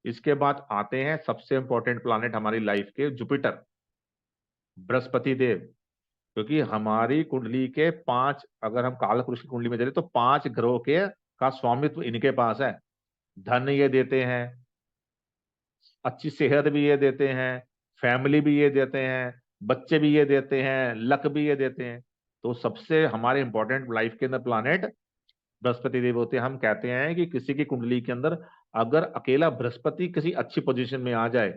इसके बाद आते हैं सबसे इंपॉर्टेंट प्लानेट हमारी लाइफ के, जुपिटर, बृहस्पति देव। क्योंकि हमारी कुंडली के पांच, अगर हम कालपुरुष की कुंडली में चले तो पांच ग्रहों के का स्वामित्व इनके पास है। धन ये देते हैं, अच्छी सेहत भी ये देते हैं, फैमिली भी ये देते हैं, बच्चे भी ये देते हैं, लक भी ये देते हैं। तो सबसे हमारे इंपॉर्टेंट लाइफ के अंदर प्लानेट बृहस्पति देव होते हैं। हम कहते हैं कि किसी की कुंडली के अंदर अगर अकेला बृहस्पति किसी अच्छी पोजीशन में आ जाए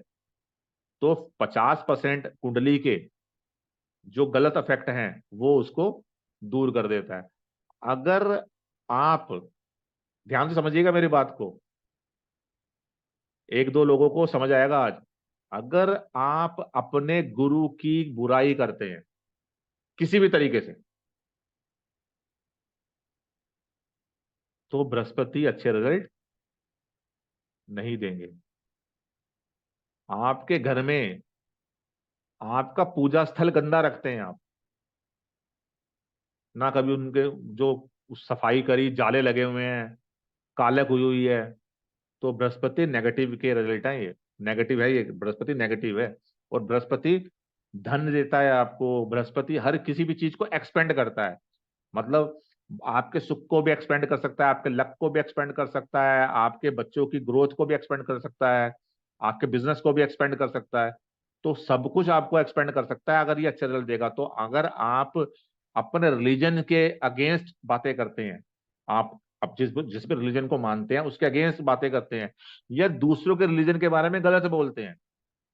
तो 50% कुंडली के जो गलत इफेक्ट हैं वो उसको दूर कर देता है। अगर आप ध्यान से समझिएगा मेरी बात को, एक दो लोगों को समझ आएगा आज। अगर आप अपने गुरु की बुराई करते हैं किसी भी तरीके से, तो बृहस्पति अच्छे रिजल्ट नहीं देंगे। आपके घर में आपका पूजा स्थल गंदा रखते हैं आप, ना कभी उनके जो सफाई करी, जाले लगे हुए हैं, कालक हुई हुई है, तो बृहस्पति नेगेटिव के रिजल्ट है। ये नेगेटिव है, ये बृहस्पति नेगेटिव है। और बृहस्पति धन देता है आपको, बृहस्पति हर किसी भी चीज को एक्सपेंड करता है। मतलब आपके सुख को भी एक्सपेंड कर सकता है, आपके लक को भी एक्सपेंड कर सकता है, आपके बच्चों की ग्रोथ को भी एक्सपेंड कर सकता है, आपके बिजनेस को भी एक्सपेंड कर सकता है। तो सब कुछ आपको एक्सपेंड कर सकता है अगर ये अच्छा रिजल्ट देगा। तो अगर आप अपने रिलीजन के अगेंस्ट बातें करते हैं, आप अब जिस भी रिलीजन को मानते हैं उसके अगेंस्ट बातें करते हैं, या दूसरों के रिलीजन के बारे में गलत बोलते हैं,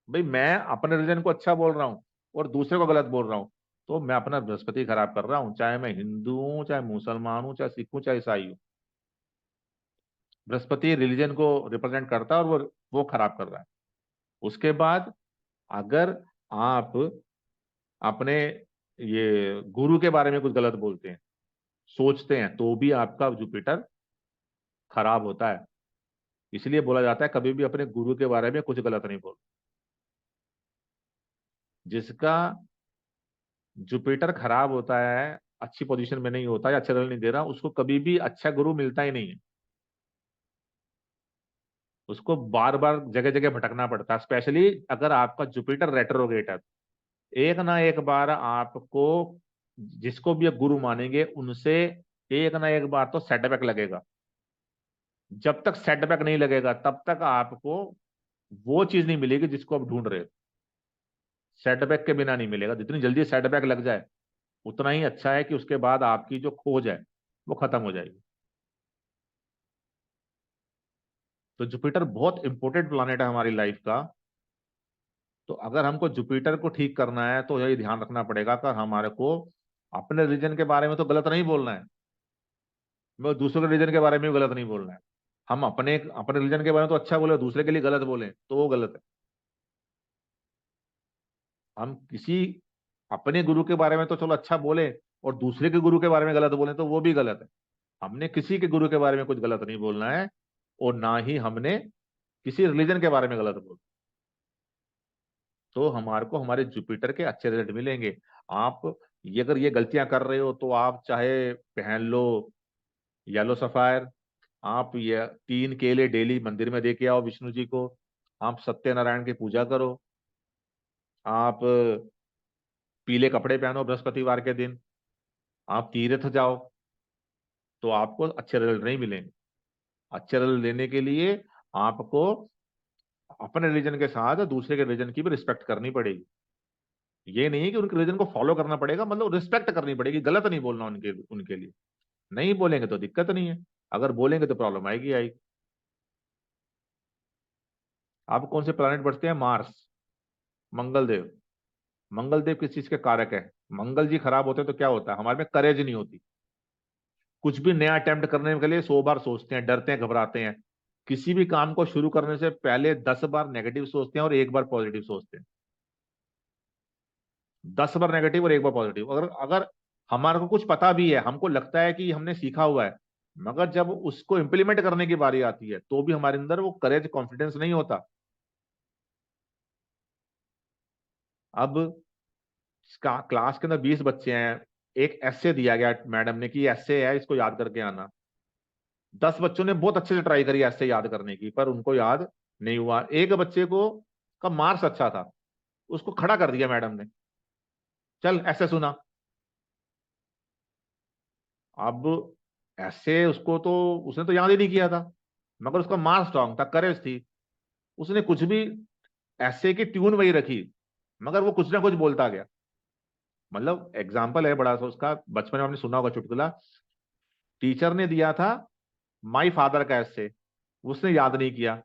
भाई मैं अपने रिलीजन को अच्छा बोल रहा हूं और दूसरे को गलत बोल रहा हूं, तो मैं अपना बृहस्पति खराब कर रहा हूं। चाहे मैं हिंदू हूं, चाहे मुसलमान हूं, चाहे सिख हूं, चाहे ईसाई हूं, बृहस्पति रिलीजन को रिप्रेजेंट करता है और वो खराब कर रहा है। उसके बाद अगर आप अपने ये गुरु के बारे में कुछ गलत बोलते हैं, सोचते हैं, तो भी आपका जुपिटर खराब होता है। इसलिए बोला जाता है कभी भी अपने गुरु के बारे में कुछ गलत नहीं बोल। जिसका जुपिटर खराब होता है, अच्छी पोजीशन में नहीं होता या अच्छा रिजल्ट नहीं दे रहा, उसको कभी भी अच्छा गुरु मिलता ही नहीं है। उसको बार बार जगह जगह भटकना पड़ता है, स्पेशली अगर आपका जुपिटर रेट्रोगेट है। एक ना एक बार आपको, जिसको भी आप गुरु मानेंगे उनसे एक ना एक बार तो सेटबैक लगेगा। जब तक सेटबैक नहीं लगेगा तब तक आपको वो चीज नहीं मिलेगी जिसको आप ढूंढ रहे हो। सेटबैक के बिना नहीं मिलेगा। जितनी जल्दी सेटबैक लग जाए उतना ही अच्छा है कि उसके बाद आपकी जो खोज है वो खत्म हो जाएगी। तो जुपिटर बहुत इंपॉर्टेंट प्लैनेट है हमारी लाइफ का। तो अगर हमको जुपिटर को ठीक करना है तो यही ध्यान रखना पड़ेगा कि हमारे को अपने रीजन के बारे में तो गलत नहीं बोलना है, मैं दूसरों के रीजन के बारे में भी गलत नहीं बोलना है। हम अपने अपने रीजन के बारे में तो अच्छा बोले, दूसरे के लिए गलत बोले तो वो गलत है। हम किसी अपने गुरु के बारे में तो चलो अच्छा बोले और दूसरे के गुरु के बारे में गलत बोले तो वो भी गलत है। हमने किसी के गुरु के बारे में कुछ गलत नहीं बोलना है, और ना ही हमने किसी रिलीजन के बारे में गलत बोलना। तो हमारे को हमारे जुपिटर के अच्छे रिजल्ट मिलेंगे। आप ये अगर ये गलतियां कर रहे हो तो आप चाहे पहन लो येलो सफायर, आप ये 3 केले डेली मंदिर में दे के आओ विष्णु जी को, आप सत्यनारायण की पूजा करो, आप पीले कपड़े पहनो बृहस्पतिवार के दिन, आप तीर्थ जाओ, तो आपको अच्छे रिजल्ट नहीं मिलेंगे। अच्छे रिजल्ट लेने के लिए आपको अपने रिलीजन के साथ दूसरे के रिलीजन की भी रिस्पेक्ट करनी पड़ेगी। ये नहीं है कि उनके रिलीजन को फॉलो करना पड़ेगा, मतलब रिस्पेक्ट करनी पड़ेगी, गलत नहीं बोलना उनके उनके लिए। नहीं बोलेंगे तो दिक्कत नहीं है, अगर बोलेंगे तो प्रॉब्लम आएगी आएगी। आप कौन से प्लैनेट बढ़ते हैं? मार्स, मंगल देव। मंगल देव किस चीज के कारक है? मंगल जी खराब होते हैं तो क्या होता है, हमारे में करेज नहीं होती। कुछ भी नया अटेम्प्ट करने के लिए 100 बार सोचते हैं, डरते हैं, घबराते हैं। किसी भी काम को शुरू करने से पहले 10 बार नेगेटिव सोचते हैं और एक बार पॉजिटिव सोचते हैं। 10 बार नेगेटिव और एक बार पॉजिटिव। अगर अगर हमारे को कुछ पता भी है, हमको लगता है कि हमने सीखा हुआ है, मगर जब उसको इम्प्लीमेंट करने की बारी आती है तो भी हमारे अंदर वो करेज, कॉन्फिडेंस नहीं होता। अब क्लास के अंदर 20 बच्चे हैं, एक ऐसे दिया गया मैडम ने कि ऐसे है, इसको याद करके आना। 10 बच्चों ने बहुत अच्छे से ट्राई करी ऐसे याद करने की, पर उनको याद नहीं हुआ। एक बच्चे को का मार्क्स अच्छा था, उसको खड़ा कर दिया मैडम ने, चल ऐसे सुना। अब ऐसे उसको तो, उसने तो याद ही नहीं किया था, मगर उसका मार्क्स स्ट्रांग था, करेज थी, उसने कुछ भी, ऐसे की ट्यून वही रखी, मगर वो कुछ ना कुछ बोलता गया। मतलब एग्जाम्पल है बड़ा सा उसका, बचपन में आपने सुना होगा चुटकुला, टीचर ने दिया था माई फादर का ऐसे, उसने याद नहीं किया,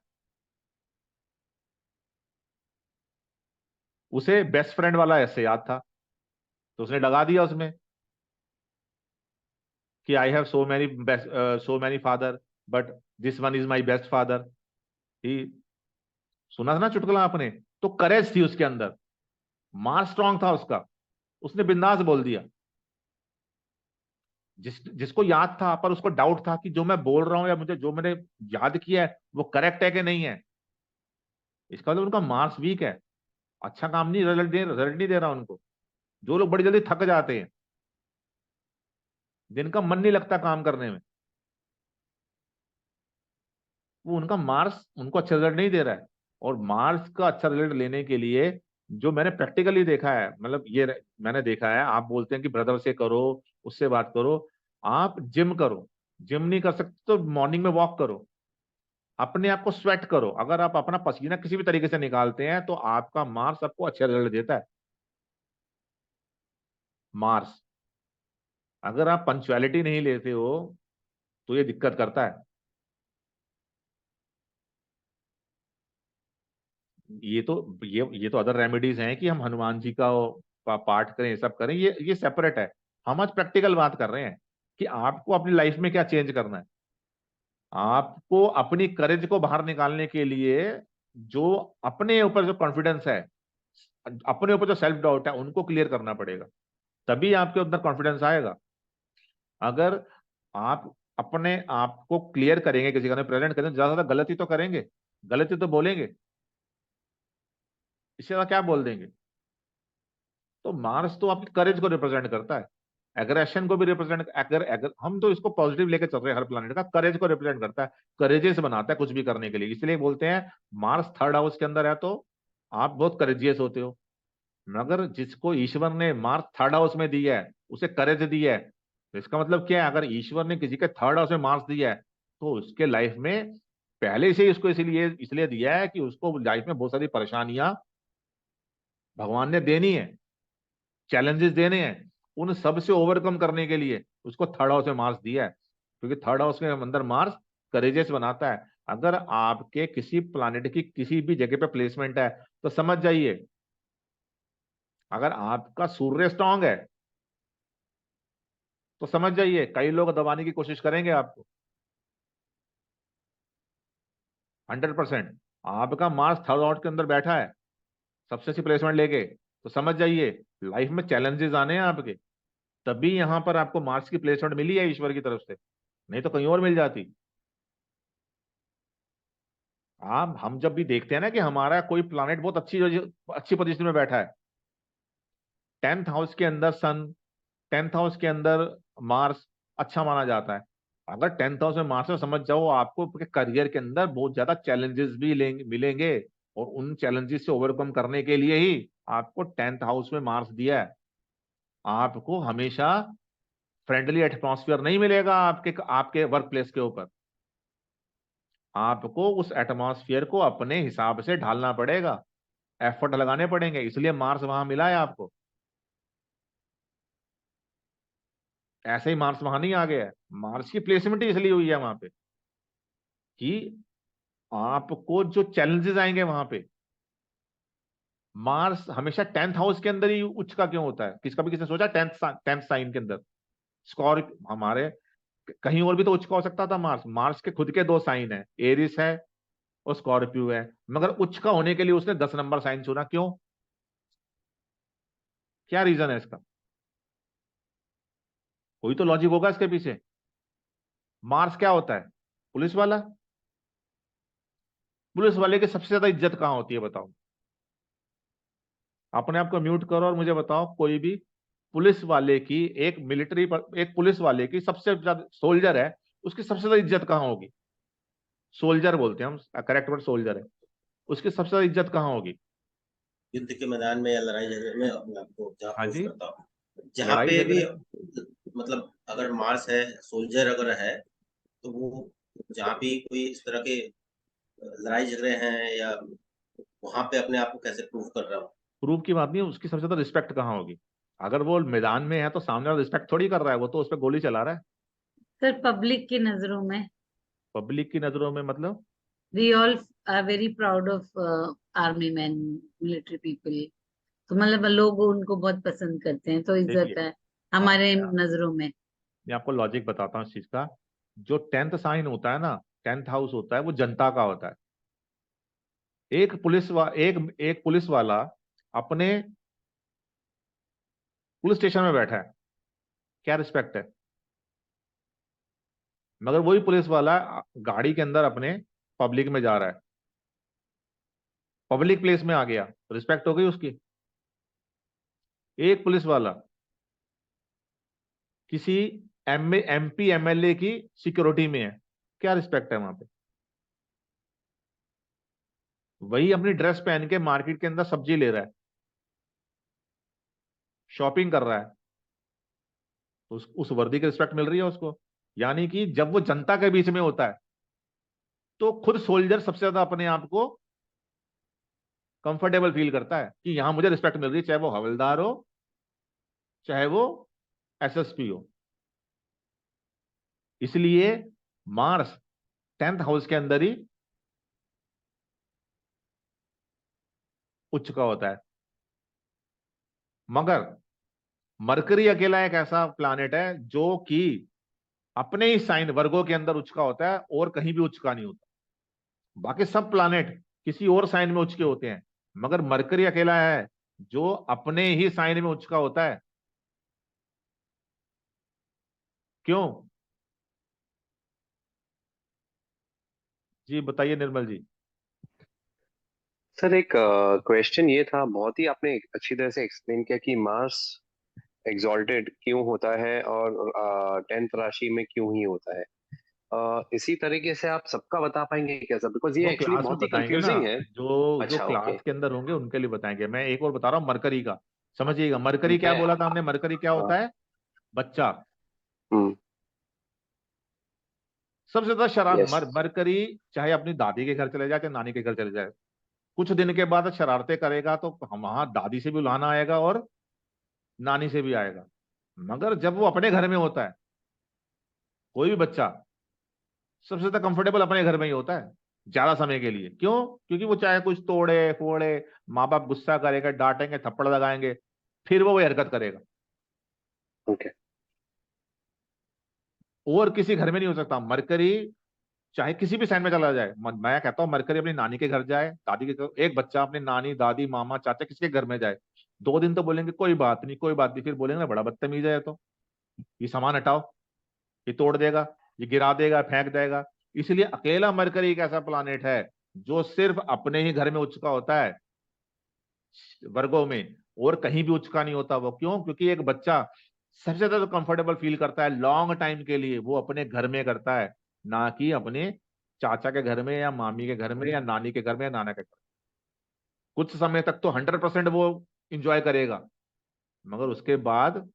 उसे बेस्ट फ्रेंड वाला ऐसे याद था, तो उसने लगा दिया उसमें कि I have so many best, so many father, but this one is my best father ही। सुना था ना चुटकुला आपने? तो करेज थी उसके अंदर, मार स्ट्रांग था उसका, उसने बिंदास बोल दिया। जिसको याद था, पर उसको डाउट था कि जो मैं बोल रहा हूं या मुझे जो मैंने याद किया है वो करेक्ट है कि नहीं है, इसका मतलब उनका मार्क्स वीक है, अच्छा काम नहीं, रिजल्ट नहीं दे रहा उनको। जो लोग बड़ी जल्दी थक जाते हैं, जिनका मन नहीं लगता काम करने में, वो उनका मार्क्स उनको अच्छा रिजल्ट नहीं दे रहा है। और मार्क्स का अच्छा रिजल्ट लेने के लिए, जो मैंने प्रैक्टिकली देखा है, मतलब ये मैंने देखा है, आप बोलते हैं कि ब्रदर से करो, उससे बात करो, आप जिम करो, जिम नहीं कर सकते तो मॉर्निंग में वॉक करो, अपने आप को स्वेट करो, अगर आप अपना पसीना किसी भी तरीके से निकालते हैं तो आपका मार्स आपको अच्छा रिजल्ट देता है। मार्स, अगर आप पंचुअलिटी नहीं लेते हो तो ये दिक्कत करता है। ये तो अदर रेमेडीज हैं कि हम हनुमान जी का पाठ करें, ये सब करें, ये सेपरेट है। हम आज प्रैक्टिकल बात कर रहे हैं कि आपको अपनी लाइफ में क्या चेंज करना है। आपको अपनी करेज को बाहर निकालने के लिए, जो अपने ऊपर जो कॉन्फिडेंस है, अपने ऊपर जो सेल्फ डाउट है, उनको क्लियर करना पड़ेगा, तभी आपके अंदर कॉन्फिडेंस आएगा। अगर आप अपने आप को क्लियर करेंगे, किसी का प्रेजेंट करेंगे, ज्यादा से ज्यादा गलती तो करेंगे, गलती तो बोलेंगे, इससे ज्यादा क्या बोल देंगे। तो मार्स तो आपकी करेज को रिप्रेजेंट करता है, एग्रेशन को भी रिप्रेजेंट, अगर हम तो इसको पॉजिटिव लेके चल रहे हैं, हर प्लानिट का करेज को रिप्रेजेंट करता है, करेजियस बनाता है कुछ भी करने के लिए, इसलिए बोलते हैं मार्स थर्ड हाउस के अंदर है तो आप बहुत करेजियस होते हो। मगर जिसको ईश्वर ने मार्स थर्ड हाउस में दिया है, उसे करेज दिया है, तो इसका मतलब क्या है, अगर ईश्वर ने किसी के थर्ड हाउस में मार्स दिया है, तो उसके लाइफ में पहले से ही उसको इसलिए इसलिए दिया है कि उसको लाइफ में बहुत सारी परेशानियां भगवान ने देनी है, चैलेंजेस देने हैं, उन सब से ओवरकम करने के लिए उसको थर्ड हाउस में मार्स दिया है, क्योंकि थर्ड हाउस के अंदर मार्स करेजेस बनाता है। अगर आपके किसी प्लानिट की किसी भी जगह पे प्लेसमेंट है, तो समझ जाइए, अगर आपका सूर्य स्ट्रांग है तो समझ जाइए कई लोग दबाने की कोशिश करेंगे आपको, 100%। आपका मार्स थर्ड हाउस के अंदर बैठा है सबसे अच्छी प्लेसमेंट लेके, तो समझ जाइए लाइफ में चैलेंजेस आने हैं आपके, तभी यहां पर आपको मार्स की प्लेसमेंट मिली है ईश्वर की तरफ से, नहीं तो कहीं और मिल जाती। आप हम जब भी देखते हैं ना कि हमारा कोई प्लानेट बहुत अच्छी पोजीशन में बैठा है, 10th हाउस के अंदर सन, 10th हाउस के अंदर मार्स, अच्छा माना जाता है। अगर 10th हाउस में मार्स है, समझ जाओ आपको करियर के अंदर बहुत ज्यादा चैलेंजेस भी मिलेंगे, और उन चैलेंजेस से ओवरकम करने के लिए ही आपको 10th हाउस में मार्स दिया है। आपको हमेशा फ्रेंडली एटमॉस्फेयर नहीं मिलेगा आपके आपके वर्क प्लेस के ऊपर, आपको उस एटमॉस्फेयर को अपने हिसाब से ढालना पड़ेगा, एफर्ट लगाने पड़ेंगे, इसलिए मार्स वहां मिला है आपको। ऐसे ही मार्स वहां नहीं आ गया है, मार्स की प्लेसमेंट ही इसलिए हुई है वहां पे कि आपको जो चैलेंजेस आएंगे वहां पे, मार्स हमेशा 10th हाउस के अंदर ही उच्च का क्यों होता है, किसका भी किसने सोचा 10th साइन के अंदर स्कॉर्पियो हमारे, कहीं और भी तो उच्च का हो सकता था मार्स, मार्स के खुद के दो साइन है, एरिस है और स्कॉर्पियो है, मगर उच्च का होने के लिए उसने 10 नंबर साइन चुना, क्यों, क्या रीजन है इसका? कोई तो लॉजिक होगा इसके पीछे। मार्स क्या होता है, पुलिस वाला, पुलिस वाले की सबसे ज्यादा इज्जत कहां होती है बताओ? अपने आप को म्यूट करो और मुझे बताओ कोई भी पुलिस वाले की, एक मिलिट्री पर एक पुलिस वाले की सबसे ज्यादा, सोल्जर है, उसकी सबसे ज्यादा इज्जत कहां होगी? सोल्जर बोलते हैं हम, करेक्ट वर्ड सोल्जर है। उसकी सबसे ज्यादा इज्जत कहाँ होगी? युद्ध के मैदान में या लड़ाई झगड़े में अपने आप को जहाँ हाँ प्रूफ जी, करता हूँ, जहाँ लड़ाई पे भी, झगड़े। मतलब अगर मार्स है, सोल्जर अगर है, तो वो जहाँ भी कोई इस तरह के लड़ाई झगड़े हैं या वहां पे अपने आप को कैसे प्रूव कर रहा हूँ। प्रूफ की बात नहीं है, उसकी सबसे ज्यादा रिस्पेक्ट कहाँ होगी? अगर वो मैदान में है तो सामने वाला रिस्पेक्ट थोड़ी कर रहा है, वो तो उस पर गोली चला रहा है। सर पब्लिक की नजरों में पब्लिक की नजरों में मतलब? We all are very proud of army man, military people. तो मतलब लोग उनको बहुत पसंद करते हैं, तो देखिए, इज्जत है हमारे मैं नजरों में। मैं आपको लॉजिक बताता हूँ इस चीज का। जो 10th साइन होता है ना, 10th हाउस होता है, वो जनता का होता है। एक पुलिस वाला अपने पुलिस स्टेशन में बैठा है, क्या रिस्पेक्ट है? मगर वही पुलिस वाला गाड़ी के अंदर अपने पब्लिक में जा रहा है, पब्लिक प्लेस में आ गया, रिस्पेक्ट हो गई उसकी। एक पुलिस वाला किसी एमपी एमएलए की सिक्योरिटी में है, क्या रिस्पेक्ट है वहां पे? वही अपनी ड्रेस पहन के मार्केट के अंदर सब्जी ले रहा है, शॉपिंग कर रहा है, तो उस वर्दी की रिस्पेक्ट मिल रही है उसको। यानी कि जब वो जनता के बीच में होता है, तो खुद सोल्जर सबसे ज्यादा अपने आप को कंफर्टेबल फील करता है कि यहां मुझे रिस्पेक्ट मिल रही है, चाहे वो हवलदार हो, चाहे वो एसएसपी हो। इसलिए मार्स 10th हाउस के अंदर ही उच्च का होता है। मगर मरकरी अकेला एक ऐसा प्लानेट है जो कि अपने ही साइन वर्गो के अंदर उच्च का होता है और कहीं भी उच्च का नहीं होता। बाकी सब प्लानेट किसी और साइन में उच्च के होते हैं, मगर मरकरी अकेला है जो अपने ही साइन में उच्च का होता है। क्यों? जी बताइए निर्मल जी। सर एक क्वेश्चन ये था, बहुत ही आपने अच्छी तरह से एक्सप्लेन किया कि मार्स एग्जॉल्टेड क्यों होता है और 10th राशि में क्यों ही होता है। इसी तरीके से आप सबका बता पाएंगे क्या सर, बिकॉज ये वो एक्चुअली क्लास में बहुत ही बताएंगे ना, कंफ्यूजिंग है। जो जो अच्छा, ओके। क्लास के अंदर होंगे उनके लिए बताएंगे। मैं एक और बता रहा हूँ मरकरी का, समझिएगा। मरकरी क्या मैं बोला था हमने? मरकरी क्या हाँ, होता है? बच्चा। हम्म। सबसे ज्यादा शरारत यस। मरकरी, चाहे अपनी दादी के घर चले जाए, चाहे नानी के घर चले जाए, कुछ दिन के बाद शरारतें करेगा तो हम वहां दादी से भी उलाना आएगा और नानी से भी आएगा। मगर जब वो अपने घर में होता है, कोई भी बच्चा सबसे ज्यादा कंफर्टेबल अपने घर में ही होता है, ज्यादा समय के लिए। क्यों? क्योंकि वो चाहे कुछ तोड़े फोड़े, माँ बाप गुस्सा करेगा, डांटेंगे, थप्पड़ लगाएंगे, फिर वो वही हरकत करेगा। ओके। और किसी घर में नहीं हो सकता मरकरी, चाहे किसी भी साइड में चला जाए। मैं कहता हूँ मरकरी अपनी नानी के घर जाए, दादी के एक बच्चा अपने नानी दादी मामा चाचा किसके घर में जाए, 2 दिन तो बोलेंगे कोई बात नहीं कोई बात नहीं, फिर बोलेंगे ना बड़ा बदतमीज है तो, ये सामान हटाओ, ये तोड़ देगा, ये गिरा देगा, फेंक देगा। इसलिए अकेला मरकरी एक ऐसा प्लानेट है जो सिर्फ अपने ही घर में उच्च का होता है, वर्गों में, और कहीं भी उच्च का नहीं होता। वो क्यों? क्योंकि एक बच्चा सबसे ज्यादा कंफर्टेबल फील करता है लॉन्ग टाइम के लिए, वो अपने घर में करता है, ना कि अपने चाचा के घर में या मामी के घर में या नानी के घर में या नाना के घर में। कुछ समय तक तो 100% वो इंजॉय करेगा, मगर उसके बाद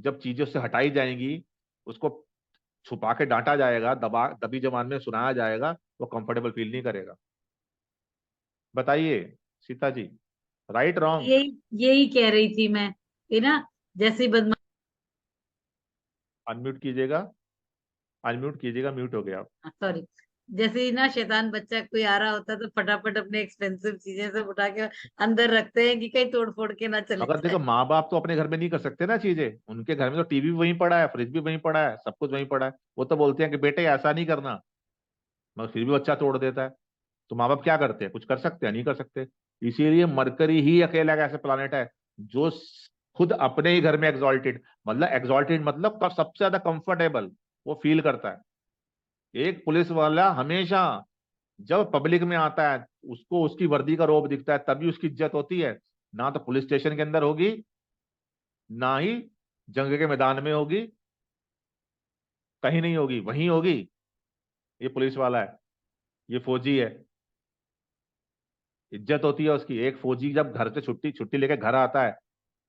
जब चीजें उससे हटाई जाएंगी, उसको छुपा के डांटा जाएगा, दबी जबान में सुनाया जाएगा, वो कंफर्टेबल फील नहीं करेगा। बताइए सीता जी, राइट रॉन्ग? यही यही कह रही थी मैं, कि ना जैसे ही बदमाश। अनम्यूट कीजिएगा, अनम्यूट कीजिएगा, म्यूट हो गया आप। सॉरी। जैसे ही ना शैतान बच्चा कोई आ रहा होता है तो फटाफट अपने एक्सपेंसिव चीजें सब उठा के अंदर रखते हैं कि कहीं तोड़ फोड़ के ना चले मगर देखो, जाए। माँ बाप तो अपने घर में नहीं कर सकते ना चीजें, उनके घर में तो टीवी भी वहीं पड़ा है, फ्रिज भी वहीं पड़ा है, सब कुछ वहीं पड़ा है। वो तो बोलते हैं कि बेटे ऐसा नहीं करना, मगर फिर भी बच्चा तोड़ देता है। तो माँ बाप क्या करते हैं? कुछ कर सकते हैं? नहीं कर सकते। इसीलिए मरकरी ही अकेला एक ऐसा प्लानेट है जो खुद अपने ही घर में एग्जॉल्टेड, मतलब एग्जॉल्टेड मतलब सबसे ज्यादा कंफर्टेबल वो फील करता है। एक पुलिस वाला हमेशा जब पब्लिक में आता है, उसको उसकी वर्दी का रोब दिखता है, तभी उसकी इज्जत होती है। ना तो पुलिस स्टेशन के अंदर होगी, ना ही जंग के मैदान में होगी, कहीं नहीं होगी, वहीं होगी। ये पुलिस वाला है, ये फौजी है, इज्जत होती है उसकी। एक फौजी जब घर से छुट्टी छुट्टी लेके घर आता है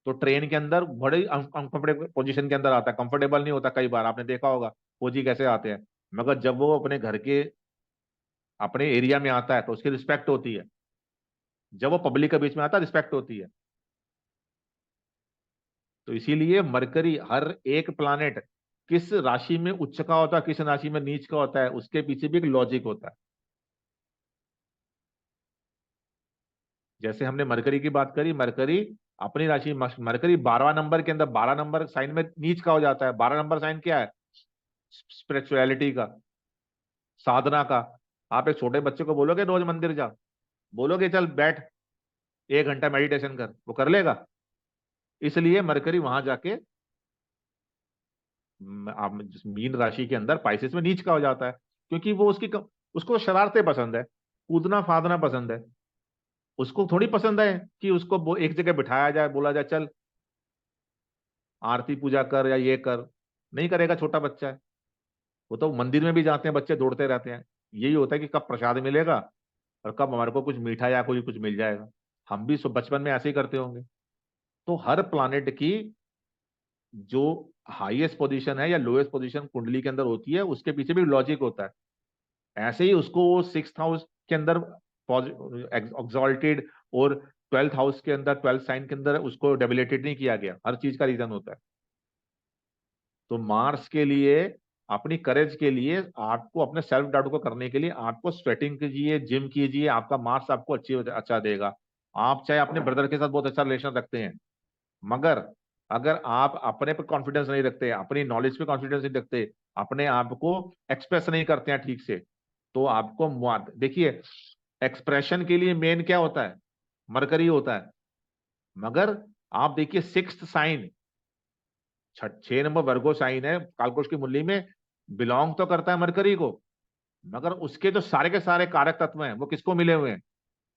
तो ट्रेन के अंदर बड़े अनकंफर्टेबल पोजीशन के अंदर आता है, कंफर्टेबल नहीं होता। कई बार आपने देखा होगा फौजी कैसे आते हैं, मगर जब वो अपने घर के अपने एरिया में आता है तो उसकी रिस्पेक्ट होती है। जब वो पब्लिक के बीच में आता है रिस्पेक्ट होती है। तो इसीलिए मरकरी, हर एक प्लानेट किस राशि में उच्च का होता है, किस राशि में नीच का होता है, उसके पीछे भी एक लॉजिक होता है। जैसे हमने मरकरी की बात करी, मरकरी अपनी राशि, मरकरी 12वां नंबर के अंदर, 12 नंबर साइन में नीच का हो जाता है। 12 नंबर साइन क्या है? स्पिरिचुअलिटी का, साधना का। आप एक छोटे बच्चे को बोलोगे रोज मंदिर जा, बोलोगे चल बैठ 1 घंटा मेडिटेशन कर, वो कर लेगा? इसलिए मरकरी वहां जाके आप मीन राशि के अंदर पाइसेस में नीच का हो जाता है, क्योंकि वो उसको शरारतें पसंद है, कूदना फादना पसंद है। उसको थोड़ी पसंद है कि उसको एक जगह बिठाया जाए, बोला जाए चल आरती पूजा कर या ये कर। नहीं करेगा, छोटा बच्चा है। वो तो मंदिर में भी जाते हैं बच्चे, दौड़ते रहते हैं। यही होता है कि कब प्रसाद मिलेगा और कब हमारे को कुछ मीठा या कोई कुछ मिल जाएगा। हम भी बचपन में ऐसे ही करते होंगे। तो हर प्लानेट की जो हाईएस्ट पोजीशन है या लोएस्ट पोजीशन कुंडली के अंदर होती है, उसके पीछे भी लॉजिक होता है। ऐसे ही उसको 6th हाउस के अंदर एग्जॉल्टेड और 12th हाउस के अंदर, 12th साइन के अंदर उसको डेबिलेटेड नहीं किया गया। हर चीज का रीजन होता है। तो मार्स के लिए, अपनी करेज के लिए, आपको अपने सेल्फ डाउट को करने के लिए आपको स्वेटिंग कीजिए, जिम कीजिए। आपका मार्स आपको अच्छा देगा। आप चाहे अपने ब्रदर के साथ बहुत अच्छा रिलेशन रखते हैं, मगर अगर आप अपने पे कॉन्फिडेंस नहीं रखते, अपनी नॉलेज पे कॉन्फिडेंस नहीं रखते, अपने आप को एक्सप्रेस नहीं करते हैं ठीक से, तो आपको देखिए, एक्सप्रेशन के लिए मेन क्या होता है? मरकरी होता है। मगर आप देखिए 6th साइन, 6 नंबर वर्गो साइन है कालकोश की मुरली में, बिलोंग तो करता है मरकरी को, मगर उसके जो सारे के सारे कारक तत्व हैं वो किसको मिले हुए हैं?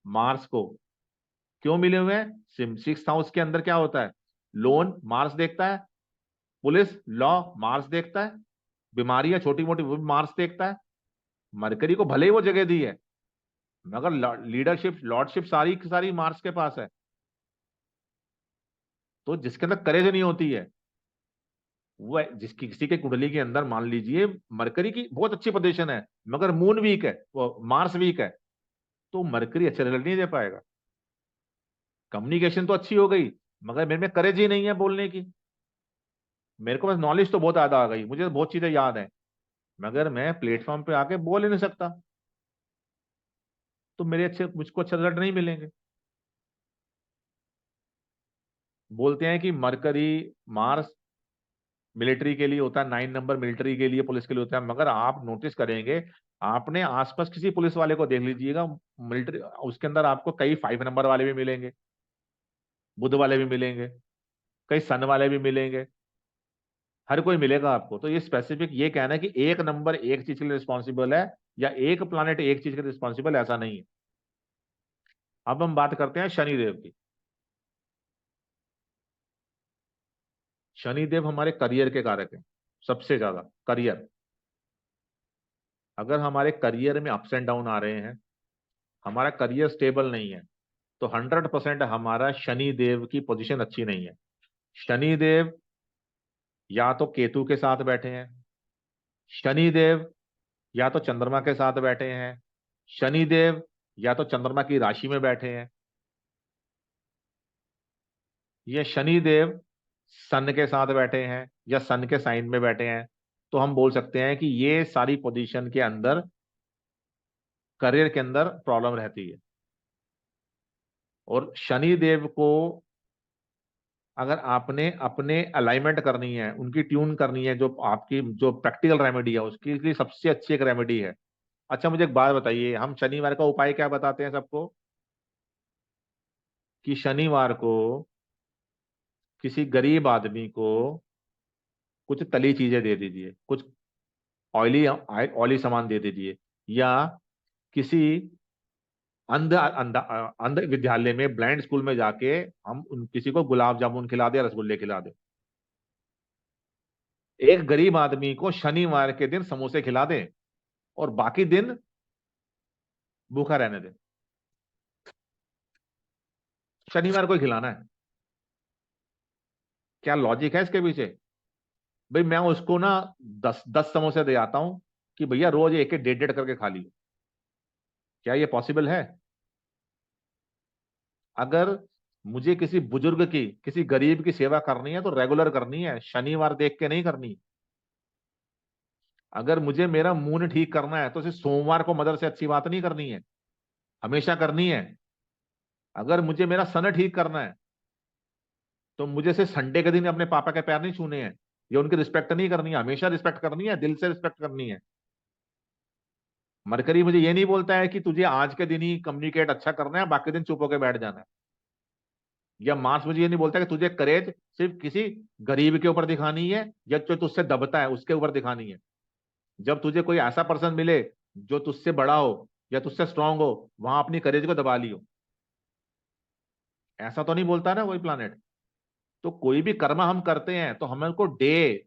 मार्स को। क्यों मिले हुए हैं? 6th हाउस के अंदर क्या होता है? लोन मार्स देखता है, पुलिस लॉ मार्स देखता है, बीमारियां छोटी मोटी वो भी मार्स देखता है। मरकरी को भले ही वो जगह दी है, मगर लीडरशिप लॉर्डशिप सारी की सारी मार्स के पास है। तो जिसके अंदर करेज नहीं होती है, वो जिसकी किसी के कुंडली के अंदर मान लीजिए मरकरी की बहुत अच्छी पोजीशन है, मगर मून वीक है, वो मार्स वीक है, तो मरकरी अच्छे रिजल्ट नहीं दे पाएगा। कम्युनिकेशन तो अच्छी हो गई, मगर मेरे में करेज ही नहीं है बोलने की। मेरे को बस नॉलेज तो बहुत ज्यादा आ गई, मुझे तो बहुत चीजें याद है, मगर मैं प्लेटफॉर्म पे आके बोल ही नहीं सकता, तो मुझको अच्छे रिजल्ट नहीं मिलेंगे। बोलते हैं कि मरकरी, मार्स मिलिट्री के लिए होता है, 9 नंबर मिलिट्री के लिए, पुलिस के लिए होता है। मगर आप नोटिस करेंगे, आपने आसपास किसी पुलिस वाले को देख लीजिएगा मिलिट्री, उसके अंदर आपको कई 5 नंबर वाले भी मिलेंगे, बुध वाले भी मिलेंगे, कई सन वाले भी मिलेंगे, हर कोई मिलेगा आपको। तो ये स्पेसिफिक ये कहना है कि एक नंबर एक चीज के लिए रिस्पॉन्सिबल है या एक प्लानेट एक चीज के लिए रिस्पॉन्सिबल, ऐसा नहीं है। अब हम बात करते हैं शनिदेव की। शनिदेव हमारे करियर के कारक हैं, सबसे ज्यादा करियर। अगर हमारे करियर में अप्स एंड डाउन आ रहे हैं, हमारा करियर स्टेबल नहीं है, तो 100% हमारा शनिदेव की पोजीशन अच्छी नहीं है। शनिदेव या तो केतु के साथ बैठे हैं, शनिदेव या तो चंद्रमा के साथ बैठे हैं, शनिदेव या तो चंद्रमा की राशि में बैठे हैं, ये शनिदेव सन के साथ बैठे हैं या सन के साइन में बैठे हैं, तो हम बोल सकते हैं कि ये सारी पोजीशन के अंदर करियर के अंदर प्रॉब्लम रहती है। और शनिदेव को अगर आपने अपने अलाइनमेंट करनी है, उनकी ट्यून करनी है, जो आपकी जो प्रैक्टिकल रेमेडी है, उसके लिए सबसे अच्छी एक रेमेडी है। अच्छा मुझे एक बात बताइए, हम शनिवार का उपाय क्या बताते हैं सबको? कि शनिवार को किसी गरीब आदमी को कुछ तली चीजें दे दीजिए, कुछ ऑयली ऑयली सामान दे दीजिए, या किसी अंध अंध अंध विद्यालय में, ब्लाइंड स्कूल में जाके हम किसी को गुलाब जामुन खिला दे, रसगुल्ले खिला दे। एक गरीब आदमी को शनिवार के दिन समोसे खिला दें और बाकी दिन भूखा रहने दें। शनिवार को ही खिलाना है। क्या लॉजिक है इसके पीछे? भाई मैं उसको ना 10 10 समोसे दे आता हूं कि भैया रोज एक एक 1.5 1.5 करके खा लियो। क्या ये पॉसिबल है? अगर मुझे किसी बुजुर्ग की, किसी गरीब की सेवा करनी है तो रेगुलर करनी है, शनिवार देख के नहीं करनी। अगर मुझे मेरा मुंह ठीक करना है तो सिर्फ सोमवार को मदर से अच्छी बात नहीं करनी है, हमेशा करनी है। अगर मुझे मेरा सन ठीक करना है तो मुझे सिर्फ संडे के दिन अपने पापा के पैर नहीं छूने हैं, या उनकी रिस्पेक्ट नहीं करनी है, हमेशा रिस्पेक्ट करनी है, दिल से रिस्पेक्ट करनी है। मरकरी मुझे ये नहीं बोलता है कि तुझे आज के दिन ही कम्युनिकेट अच्छा करना है, बाकी दिन चुप होकर बैठ जाना है। या मार्स मुझे ये नहीं बोलता कि तुझे करेज सिर्फ किसी गरीब के ऊपर दिखानी है या जो तुझसे दबता है उसके ऊपर दिखानी है। जब तुझे कोई ऐसा पर्सन मिले जो तुझसे बड़ा हो या तुझसे स्ट्रांग हो, वहां अपनी करेज को दबा लियो। ऐसा तो नहीं बोलता ना कोई प्लानेट। तो कोई भी कर्म हम करते हैं तो हमें को डे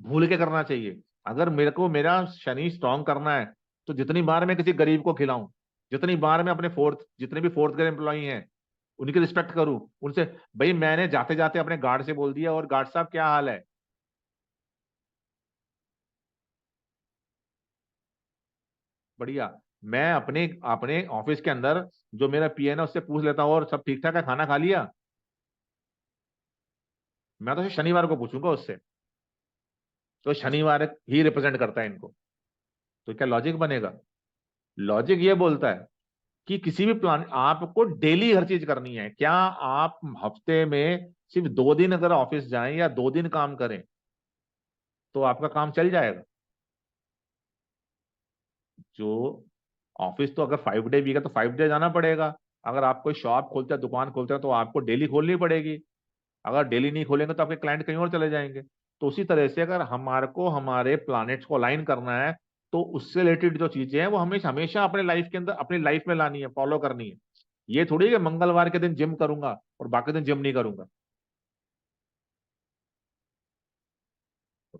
भूल के करना चाहिए। अगर मेरे को मेरा शनि स्ट्रांग करना है तो जितनी बार मैं किसी गरीब को खिलाऊं, जितनी बार मैं अपने जितने भी फोर्थ ग्रेड एम्प्लॉई हैं उनकी रिस्पेक्ट करूं, उनसे, भाई मैंने जाते जाते अपने गार्ड से बोल दिया, और गार्ड साहब क्या हाल है, बढ़िया। मैं अपने अपने ऑफिस के अंदर जो मेरा पीएन है उससे पूछ लेता हूँ, और सब ठीक ठाक है, खाना खा लिया? मैं तो शनिवार को पूछूंगा उससे, तो शनिवार ही रिप्रेजेंट करता है इनको। तो क्या लॉजिक बनेगा? लॉजिक ये बोलता है कि किसी भी प्लान आपको डेली हर चीज करनी है। क्या आप हफ्ते में सिर्फ 2 दिन अगर ऑफिस जाएं या 2 दिन काम करें तो आपका काम चल जाएगा? जो ऑफिस तो अगर 5 डे वीक है तो 5 डे जाना पड़ेगा। अगर आप कोई शॉप खोलते हैं, दुकान खोलते हैं, तो आपको डेली खोलनी पड़ेगी। अगर डेली नहीं खोलेंगे तो आपके क्लाइंट कहीं और चले जाएंगे। तो उसी तरह से अगर हमारे को हमारे प्लैनेट्स को अलाइन करना है तो उससे रिलेटेड जो चीजें हैं वो हमेशा हमेशा अपने लाइफ के अंदर, अपनी लाइफ में लानी है, फॉलो करनी है। ये थोड़ी है कि मंगलवार के दिन जिम करूंगा और बाकी दिन जिम नहीं करूंगा।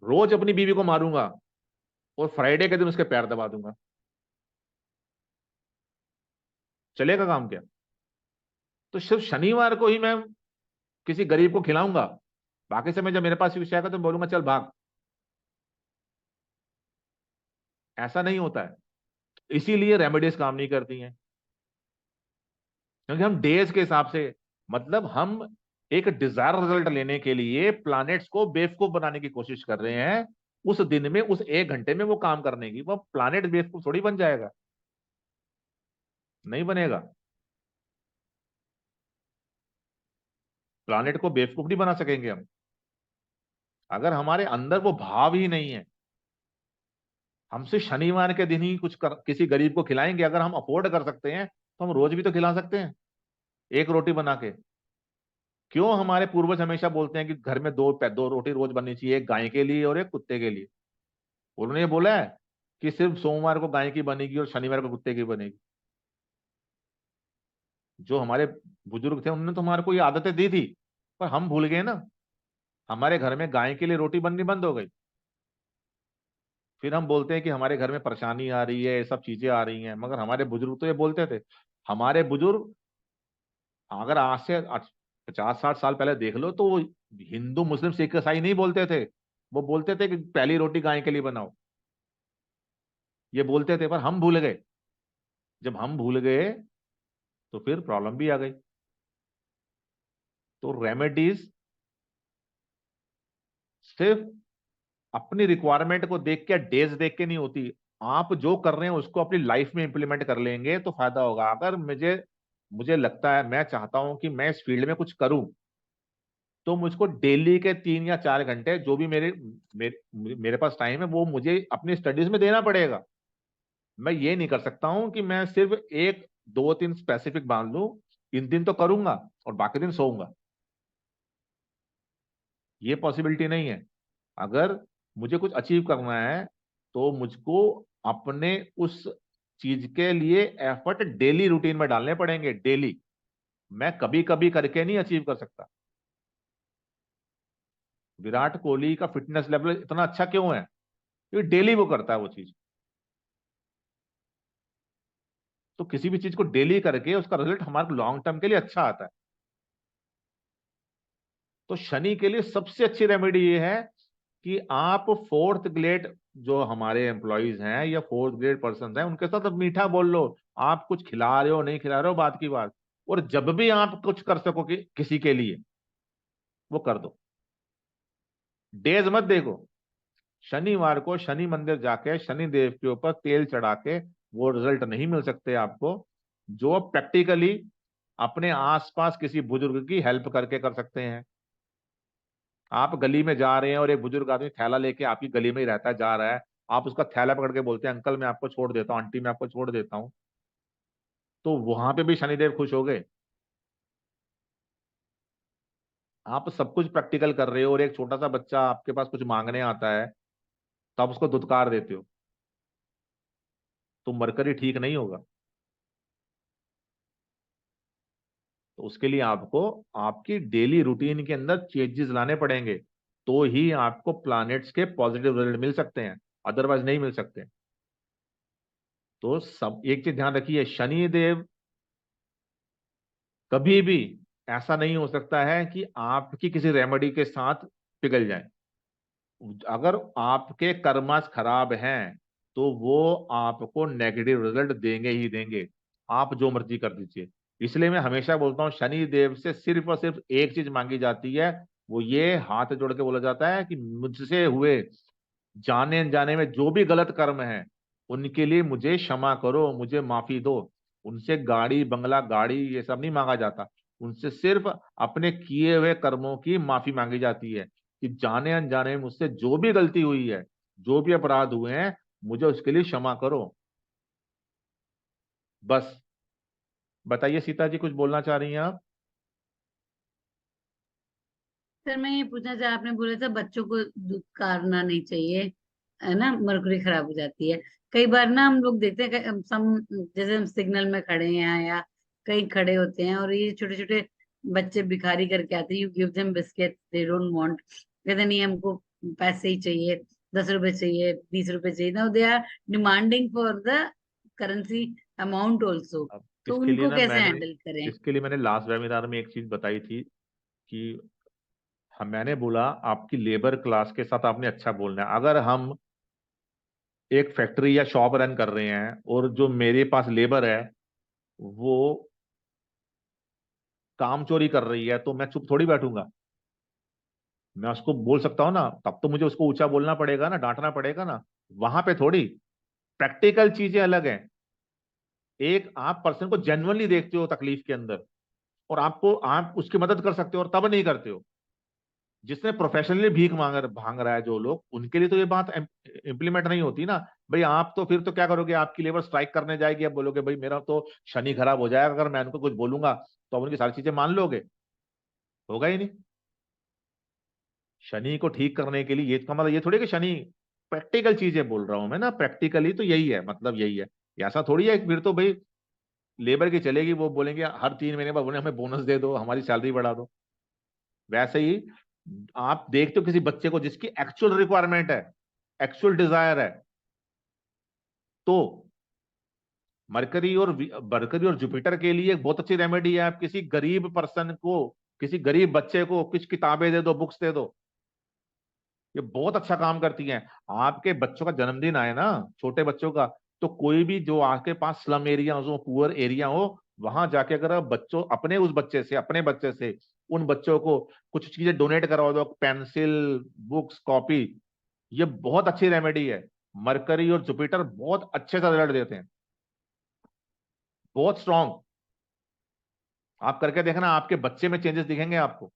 रोज अपनी बीवी को मारूंगा और फ्राइडे के दिन उसके पैर दबा दूंगा, चलेगा काम क्या? तो सिर्फ शनिवार को ही मैं किसी गरीब को खिलाऊंगा, बाकी समय जब मेरे पास विषय आएगा तो बोलूंगा चल भाग। ऐसा नहीं होता है। इसीलिए रेमेडीज काम नहीं करती हैं, क्योंकि हम डेज के हिसाब से, मतलब हम एक डिजायर रिजल्ट लेने के लिए प्लैनेट्स को बेवकूफ बनाने की कोशिश कर रहे हैं। उस दिन में, उस 1 घंटे में वो काम करने की, वो प्लैनेट बेवकूफ थोड़ी बन जाएगा, नहीं बनेगा। प्लैनेट को बेवकूफ नहीं बना सकेंगे हम। अगर हमारे अंदर वो भाव ही नहीं है, हमसे शनिवार के दिन ही किसी गरीब को खिलाएंगे, अगर हम अफोर्ड कर सकते हैं तो हम रोज भी तो खिला सकते हैं, एक रोटी बना के। क्यों हमारे पूर्वज हमेशा बोलते हैं कि घर में दो रोटी रोज बननी चाहिए, एक गाय के लिए और एक कुत्ते के लिए? उन्होंने ये बोला है कि सिर्फ सोमवार को गाय की बनेगी और शनिवार को कुत्ते की बनेगी? जो हमारे बुजुर्ग थे उन्होंने तो हमारे को ये आदतें दी थी, पर हम भूल गए ना। हमारे घर में गाय के लिए रोटी बननी बंद हो गई। फिर हम बोलते हैं कि हमारे घर में परेशानी आ रही है, ये सब चीजें आ रही हैं, मगर हमारे बुजुर्ग तो ये बोलते थे। हमारे बुजुर्ग, अगर आज से 50 60 साल पहले देख लो, तो वो हिंदू मुस्लिम सिख ईसाई नहीं बोलते थे। वो बोलते थे कि पहली रोटी गाय के लिए बनाओ, ये बोलते थे, पर हम भूल गए। जब हम भूल गए तो फिर प्रॉब्लम भी आ गई। तो रेमेडीज सिर्फ अपनी रिक्वायरमेंट को देख के, डेज देख के नहीं होती। आप जो कर रहे हैं उसको अपनी लाइफ में इंप्लीमेंट कर लेंगे तो फायदा होगा। अगर मुझे मुझे लगता है, मैं चाहता हूं कि मैं इस फील्ड में कुछ करूं, तो मुझको डेली के 3 या 4 घंटे जो भी मेरे पास टाइम है वो मुझे अपनी स्टडीज में देना पड़ेगा। मैं ये नहीं कर सकता हूं कि मैं सिर्फ 1 2 3 स्पेसिफिक बांध लूं, इन दिन तो करूंगा और बाकी दिन सोऊंगा। ये पॉसिबिलिटी नहीं है। अगर मुझे कुछ अचीव करना है तो मुझको अपने उस चीज के लिए एफर्ट डेली रूटीन में डालने पड़ेंगे, डेली। मैं कभी कभी करके नहीं अचीव कर सकता। विराट कोहली का फिटनेस लेवल इतना अच्छा क्यों है? क्योंकि डेली वो करता है वो चीज। तो किसी भी चीज को डेली करके उसका रिजल्ट हमारे लॉन्ग टर्म के लिए अच्छा आता है। तो शनि के लिए सबसे अच्छी रेमेडी ये है कि आप फोर्थ ग्रेड जो हमारे एम्प्लॉयज हैं या फोर्थ ग्रेड पर्सन हैं उनके साथ अब मीठा बोल लो। आप कुछ खिला रहे हो नहीं खिला रहे हो बात की बात, और जब भी आप कुछ कर सको कि किसी के लिए वो कर दो। डेज मत देखो। शनिवार को शनि मंदिर जाके शनि देव के ऊपर तेल चढ़ा के वो रिजल्ट नहीं मिल सकते आपको जो प्रैक्टिकली अपने आसपास किसी बुजुर्ग की हेल्प करके कर सकते हैं। आप गली में जा रहे हैं और एक बुजुर्ग आदमी थैला लेके आपकी गली में ही रहता है, जा रहा है, आप उसका थैला पकड़ के बोलते हैं अंकल मैं आपको छोड़ देता हूँ, आंटी मैं आपको छोड़ देता हूँ, तो वहां पे भी शनिदेव खुश हो गए। आप सब कुछ प्रैक्टिकल कर रहे हो और एक छोटा सा बच्चा आपके पास कुछ मांगने आता है तो आप उसको धुतकार देते हो, तो मरकरी ठीक नहीं होगा। तो उसके लिए आपको आपकी डेली रूटीन के अंदर चेंजेस लाने पड़ेंगे, तो ही आपको प्लैनेट्स के पॉजिटिव रिजल्ट मिल सकते हैं, अदरवाइज नहीं मिल सकते। तो सब एक चीज ध्यान रखिए, शनि देव कभी भी ऐसा नहीं हो सकता है कि आपकी किसी रेमेडी के साथ पिघल जाए। अगर आपके कर्मास खराब हैं तो वो आपको नेगेटिव रिजल्ट देंगे ही देंगे, आप जो मर्जी कर दीजिए। इसलिए मैं हमेशा बोलता हूँ शनि देव से सिर्फ और सिर्फ एक चीज मांगी जाती है, वो ये हाथ जोड़ के बोला जाता है कि मुझसे हुए जाने अनजाने में जो भी गलत कर्म है उनके लिए मुझे क्षमा करो, मुझे माफी दो। उनसे गाड़ी बंगला गाड़ी ये सब नहीं मांगा जाता, उनसे सिर्फ अपने किए हुए कर्मों की माफी मांगी जाती है कि जाने अनजाने में मुझसे जो भी गलती हुई है, जो भी अपराध हुए हैं, मुझे उसके लिए क्षमा करो। बस। बताइए सीता जी, कुछ बोलना चाह रही हैं आप? सर मैं ये पूछना चाह, आपने बोला था बच्चों को दूध कारना नहीं चाहिए, है ना, मरकरी खराब हो जाती है। कई बार ना हम लोग देखते हैं कि जैसे हम सिग्नल में खड़े हैं या कहीं खड़े होते हैं और ये छोटे छोटे बच्चे भिखारी करके आते हैं, you give them biscuit, they don't want, कहते नहीं हमको पैसे ही चाहिए, 10 रुपए चाहिए, 20 रुपए चाहिए ना, they are demanding for the currency amount also. अब तो इसके लिए उनको ना कैसे मैंने हैंडल करें? इसके लिए मैंने लास्ट वेबिनार में एक चीज बताई थी कि मैंने बोला आपकी लेबर क्लास के साथ आपने अच्छा बोलना है। अगर हम एक फैक्ट्री या शॉप रन कर रहे हैं और जो मेरे पास लेबर है वो काम चोरी कर रही है तो मैं चुप थोड़ी बैठूंगा, मैं उसको बोल सकता हूँ ना, तब तो मुझे उसको ऊंचा बोलना पड़ेगा ना, डांटना पड़ेगा ना। वहां पे थोड़ी, प्रैक्टिकल चीजें अलग हैं। एक आप पर्सन को जेन्युइनली देखते हो तकलीफ के अंदर और आपको आप उसकी मदद कर सकते हो और तब नहीं करते हो। जिसने प्रोफेशनली भीख भांग रहा है जो लोग, उनके लिए तो ये बात इंप्लीमेंट नहीं होती ना। भाई आप तो फिर तो क्या करोगे, आपकी लेबर स्ट्राइक करने जाएगी, अब बोलोगे भाई मेरा तो शनि खराब हो जाएगा अगर मैं उनको कुछ बोलूंगा, तो आप उनकी सारी चीजें मान लोगे? होगा ही नहीं। शनि को ठीक करने के लिए ये इसका मतलब ये थोड़ी कि शनि, प्रैक्टिकल चीजें बोल रहा हूं मैं ना, प्रैक्टिकली तो यही है, मतलब यही है। ऐसा थोड़ी है कि फिर तो भाई लेबर की चलेगी, वो बोलेंगे हर 3 महीने बाद बोले हमें बोनस दे दो, हमारी सैलरी बढ़ा दो। वैसे ही आप देखते हो किसी बच्चे को जिसकी एक्चुअल रिक्वायरमेंट है, एक्चुअल डिजायर है, तो मरकरी और जुपिटर के लिए एक बहुत अच्छी रेमेडी है। आप किसी गरीब पर्सन को, किसी गरीब बच्चे को कुछ किताबें दे दो, बुक्स दे दो, ये बहुत अच्छा काम करती हैं। आपके बच्चों का जन्मदिन आए ना, छोटे बच्चों का, तो कोई भी जो आपके पास स्लम एरिया हो, पुअर एरिया हो, वहां जाके अगर आप बच्चों अपने उस बच्चे से, अपने बच्चे से उन बच्चों को कुछ चीजें डोनेट करवा दो, पेंसिल, बुक्स, कॉपी, ये बहुत अच्छी रेमेडी है। मरकरी और जुपिटर बहुत अच्छे से रिजल्ट देते हैं, बहुत स्ट्रांग। आप करके देखना, आपके बच्चे में चेंजेस दिखेंगे आपको।